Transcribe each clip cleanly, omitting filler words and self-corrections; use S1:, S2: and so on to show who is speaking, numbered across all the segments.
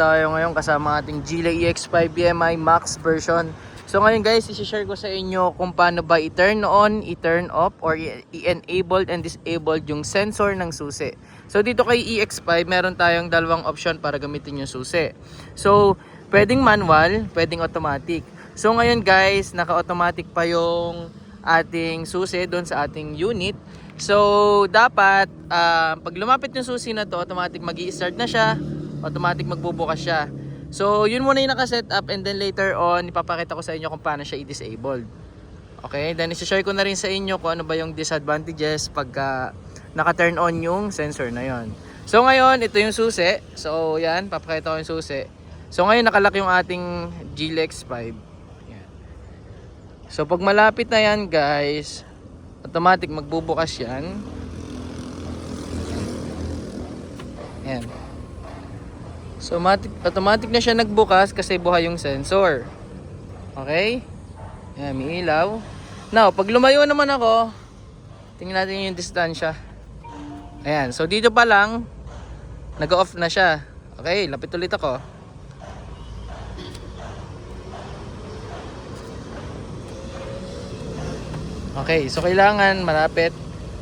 S1: tayo ngayon kasama ating Geely EX5 EMI Max version. So ngayon guys, i-share ko sa inyo kung paano ba i-turn on, i-turn off, or i-enable and disable yung sensor ng susi. So dito kay EX5, meron tayong dalawang option para gamitin yung susi. So pwedeng manual, pwedeng automatic. So ngayon guys, naka-automatic pa yung ating susi doon sa ating unit. So dapat pag lumapit yung susi na to, automatic magi-start na siya, automatic magbubukas siya. So yun muna yung naka-set up, and then later on ipapakita ko sa inyo kung paano siya i-disable. Okay, then i-share ko na rin sa inyo kung ano ba yung disadvantages pagka naka-turn on yung sensor na yon. So ngayon, ito yung susi. So yan, papakita ko yung susi. So ngayon nakalock yung ating Geely EX5. Yan. So pag malapit na yan guys, automatic magbubukas yan. Yan. So automatic na siya nagbukas kasi buhay yung sensor. Okay? Yan, may ilaw. Now, pag lumayo naman ako, tingnan natin yung distansya. Ayan, so dito pa lang nag-off na siya. Okay, lapit ulit ako. Okay, so kailangan malapit,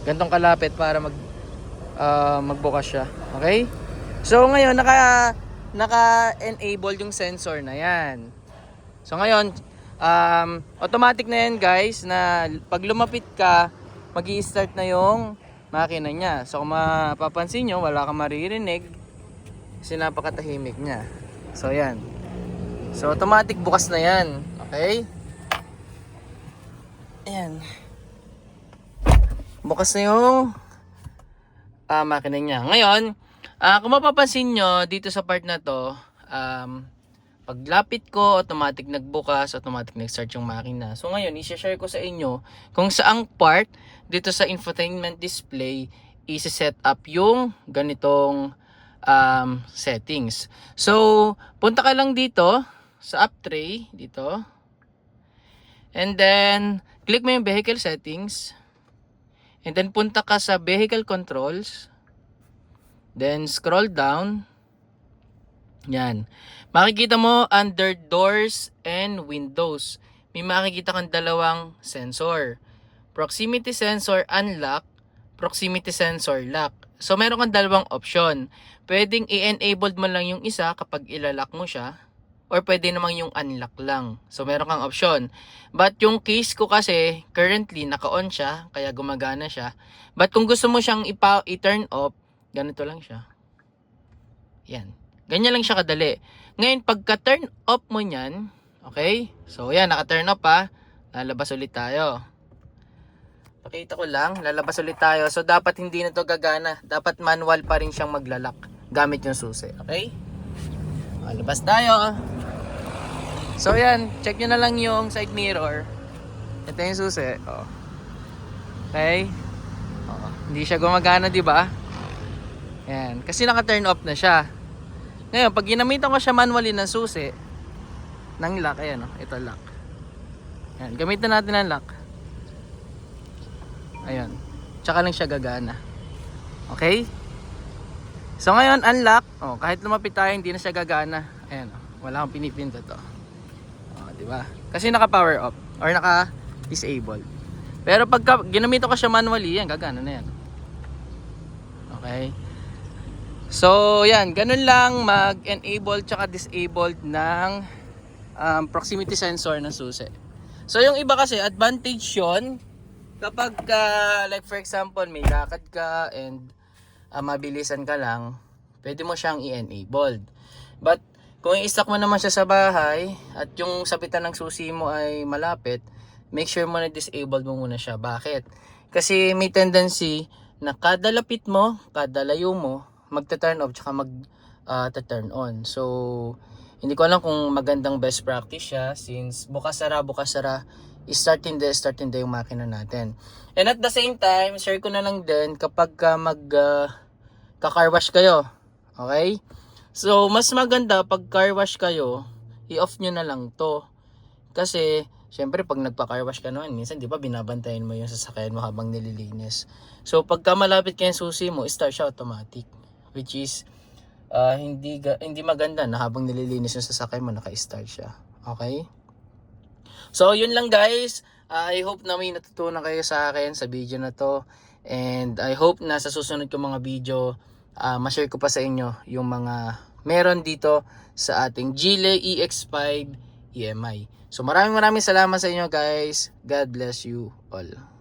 S1: gantong kalapit para magbukas siya. Okay? So ngayon naka-enable yung sensor na 'yan. So ngayon automatic na 'yan guys, na pag lumapit ka, magi-start na yung makina niya. So kung mapapansin nyo, wala kang maririnig kasi napakatahimik niya. So 'yan. So automatic bukas na 'yan. Okay? Ayan. Bukas na yung makina niya. Ngayon, kung mapapansin nyo dito sa part na to, paglapit ko, automatic nagbukas, automatic nag-start yung makina. So ngayon, i-share ko sa inyo kung saang part dito sa infotainment display i-set up yung ganitong settings. So, punta ka lang dito sa app tray, dito. And then, click mo yung vehicle settings. And then punta ka sa vehicle controls. Then scroll down. Yan. Makikita mo under doors and windows, may makikita kang dalawang sensor. Proximity sensor unlock, proximity sensor lock. So meron kang dalawang option. Pwedeng i-enabled mo lang yung isa kapag ilalock mo siya, or pwede namang yung unlock lang. So meron kang option. But yung case ko kasi currently naka-on siya, kaya gumagana siya. But kung gusto mo siyang i-turn off, ganito lang siya. Yan. Ganyan lang siya kadali. Ngayon pagka-turn off mo niyan, okay? So yan, naka-turn off pa. Lalabas ulit tayo. Pakita ko lang, lalabas ulit tayo. So dapat hindi na to gagana. Dapat manual pa rin siyang maglalak gamit yung susi. Okay? Labas tayo. So yan, check nyo na lang yung side mirror. Ito yung susi. Oh. Okay? Oh, hindi siya gumagana, di ba? Yan, kasi naka-turn off na siya. Ngayon, pag ginamitan ko siya manually ng susi, ng lock, ayan oh, ito lock. Yan, gamitin natin ng lock. Ayan. Tsaka lang siya gagana. Okay? So ngayon, unlock. Oh, kahit lumapit tayo, hindi na siya gagana. Ayan oh, wala kang pinipindot to. Diba? Kasi naka-power off or naka-disable. Pero pag ginamit ko siya manually, yan, gagana na yan. Okay? So, yan. Ganun lang mag-enable tsaka disabled ng proximity sensor ng susi. So, yung iba kasi, advantage yun kapag, like for example, may lakad ka and mabilisan ka lang, pwede mo siyang i-enabled. But, kung i-stock mo naman siya sa bahay at yung sabitan ng susi mo ay malapit, make sure mo na disable mo muna siya. Bakit? Kasi may tendency na kada lapit mo, kada layo mo, magta-turn off tsaka mag-turn on. So, hindi ko alam kung magandang best practice siya since bukas-sara, start hindi yung makina natin. And at the same time, share ko na lang din kapag ka-car wash kayo. Okay? So, mas maganda pag car wash kayo, i-off nyo na lang to. Kasi, syempre, pag nagpa-car wash ka naman, minsan, di ba, binabantayan mo yung sasakyan mo habang nililinis. So, pagka malapit kayo yung susi mo, start siya automatic. Which is, hindi maganda na habang nililinis yung sasakyan mo naka-start siya. Okay? So yun lang guys. I hope na may natutunan kayo sa akin sa video na to. And I hope na sa susunod kong mga video, ma-share ko pa sa inyo yung mga meron dito sa ating Geely EX5 EMI. So maraming salamat sa inyo guys. God bless you all.